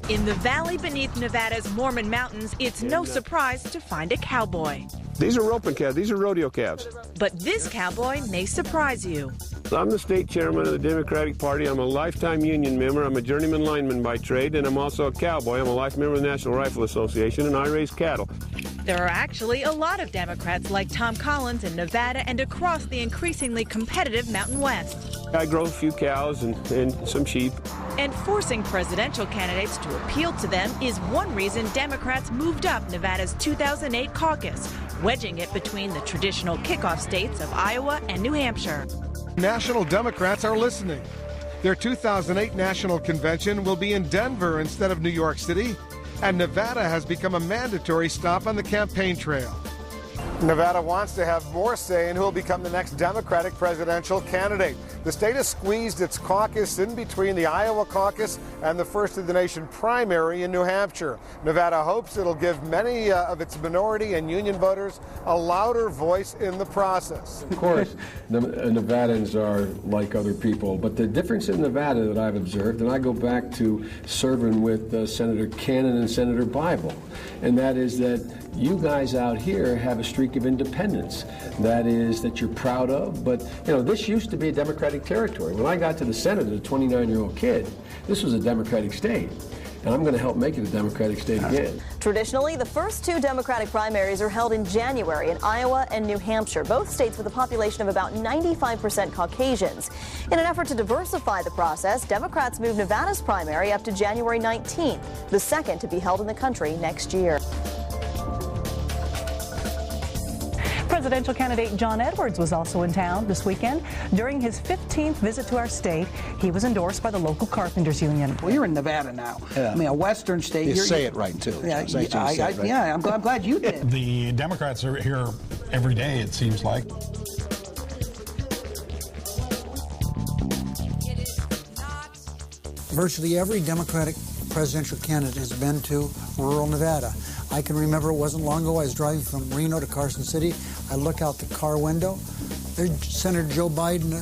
In the valley beneath Nevada's Mormon Mountains, it's no surprise to find a cowboy. These are roping calves. These are rodeo calves. But this cowboy may surprise you. I'm the state chairman of the Democratic Party. I'm a lifetime union member. I'm a journeyman lineman by trade, and I'm also a cowboy. I'm a life member of the National Rifle Association, and I raise cattle. There are actually a lot of Democrats like Tom Collins in Nevada and across the increasingly competitive Mountain West. I grow a few cows and some sheep. And forcing presidential candidates to appeal to them is one reason Democrats moved up Nevada's 2008 caucus, wedging it between the traditional kickoff states of Iowa and New Hampshire. National Democrats are listening. Their 2008 national convention will be in Denver instead of New York City, and Nevada has become a mandatory stop on the campaign trail. Nevada wants to have more say in who will become the next Democratic presidential candidate. The state has squeezed its caucus in between the Iowa caucus and the First of the Nation primary in New Hampshire. Nevada hopes it'll give many of its minority and union voters a louder voice in the process. Of course, Nevadans are like other people, but the difference in Nevada that I've observed, and I go back to serving with Senator Cannon and Senator Bible, and that is that you guys out here have a streak of independence that you're proud of. But, you know, this used to be a Democratic territory. When I got to the Senate as a 29-year-old kid, this was a Democratic state. And I'm going to help make it a Democratic state again. Traditionally, the first two Democratic primaries are held in January in Iowa and New Hampshire, both states with a population of about 95% Caucasians. In an effort to diversify the process, Democrats moved Nevada's primary up to January 19th, the second to be held in the country next year. Presidential candidate John Edwards was also in town this weekend. During his 15th visit to our state, he was endorsed by the local carpenters union. Well, you're in Nevada now. Yeah. I mean, a western state. You say it right, too. Yeah, I'm glad you did. The Democrats are here every day, it seems like. Virtually every Democratic presidential candidate has been to rural Nevada. I can remember it wasn't long ago, I was driving from Reno to Carson City. I look out the car window. There's Senator Joe Biden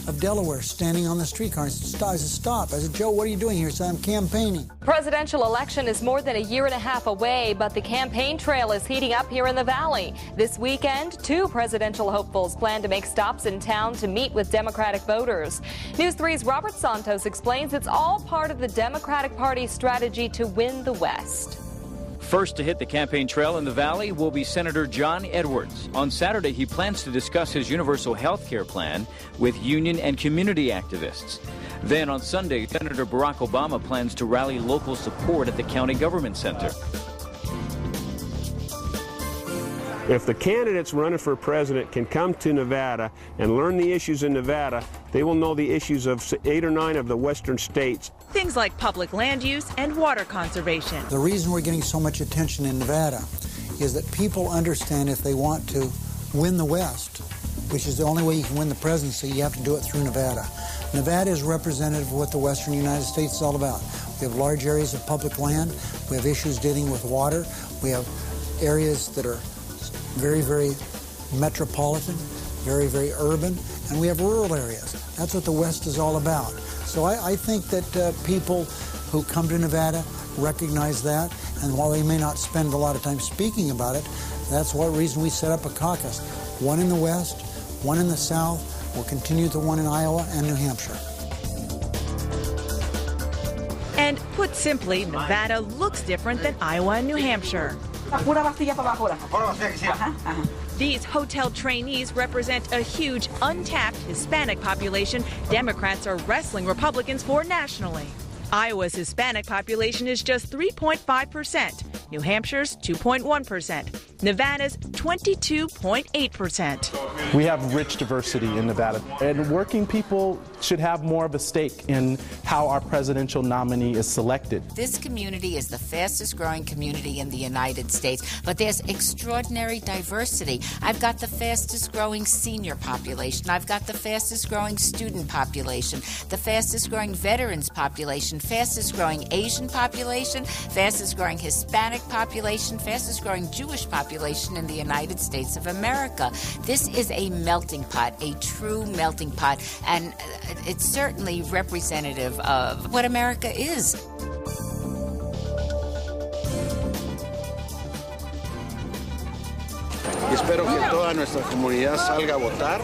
of Delaware standing on the streetcar. I said, stop. I said, Joe, what are you doing here? He said, I'm campaigning. Presidential election is more than a year and a half away, but the campaign trail is heating up here in the Valley. This weekend, two presidential hopefuls plan to make stops in town to meet with Democratic voters. News 3's Robert Santos explains it's all part of the Democratic Party's strategy to win the West. First to hit the campaign trail in the Valley will be Senator John Edwards. On Saturday, he plans to discuss his universal health care plan with union and community activists. Then on Sunday, Senator Barack Obama plans to rally local support at the county government center. If the candidates running for president can come to Nevada and learn the issues in Nevada, they will know the issues of 8 or 9 of the western states. Things like public land use and water conservation. The reason we're getting so much attention in Nevada is that people understand if they want to win the West, which is the only way you can win the presidency, you have to do it through Nevada. Nevada is representative of what the western United States is all about. We have large areas of public land. We have issues dealing with water. We have areas that are very, very metropolitan, very, very urban, and we have rural areas. That's what the West is all about. So I think that people who come to Nevada recognize that, and while they may not spend a lot of time speaking about it, that's one reason we set up a caucus. One in the West, one in the South. We'll continue the one in Iowa and New Hampshire. And put simply, Nevada looks different than Iowa and New Hampshire. These hotel trainees represent a huge, untapped Hispanic population Democrats are wrestling Republicans for nationally. Iowa's Hispanic population is just 3.5%, New Hampshire's 2.1%, Nevada's 22.8%. We have rich diversity in Nevada, and working people should have more of a stake in how our presidential nominee is selected. This community is the fastest growing community in the United States, but there's extraordinary diversity. I've got the fastest growing senior population. I've got the fastest growing student population, the fastest growing veterans population, fastest growing Asian population, fastest growing Hispanic population, fastest growing Jewish population in the United States of America. This is a melting pot, a true melting pot, and it's certainly representative of what America is. espero que toda nuestra comunidad salga a votar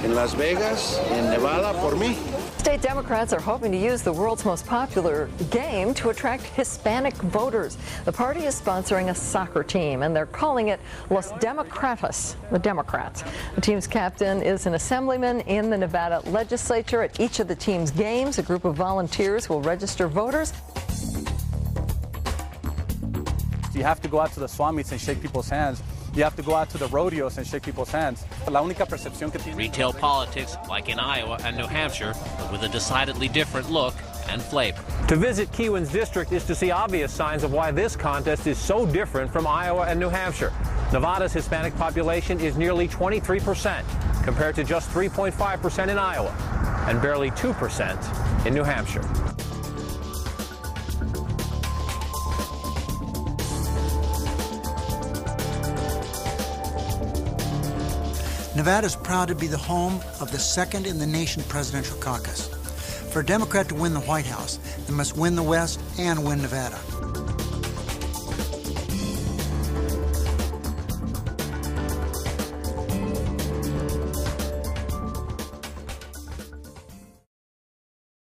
en Las Vegas, en Nevada, por mí. State Democrats are hoping to use the world's most popular game to attract Hispanic voters. The party is sponsoring a soccer team, and they're calling it Los Democratas, the Democrats. The team's captain is an assemblyman in the Nevada legislature. At each of the team's games, a group of volunteers will register voters. You have to go out to the swap meets and shake people's hands. You have to go out to the rodeos and shake people's hands. La única percepción que tiene... Retail politics, like in Iowa and New Hampshire, but with a decidedly different look and flavor. To visit Keywan's district is to see obvious signs of why this contest is so different from Iowa and New Hampshire. Nevada's Hispanic population is nearly 23%, compared to just 3.5% in Iowa, and barely 2% in New Hampshire. Nevada is proud to be the home of the second in the nation presidential caucus. For a Democrat to win the White House, they must win the West and win Nevada.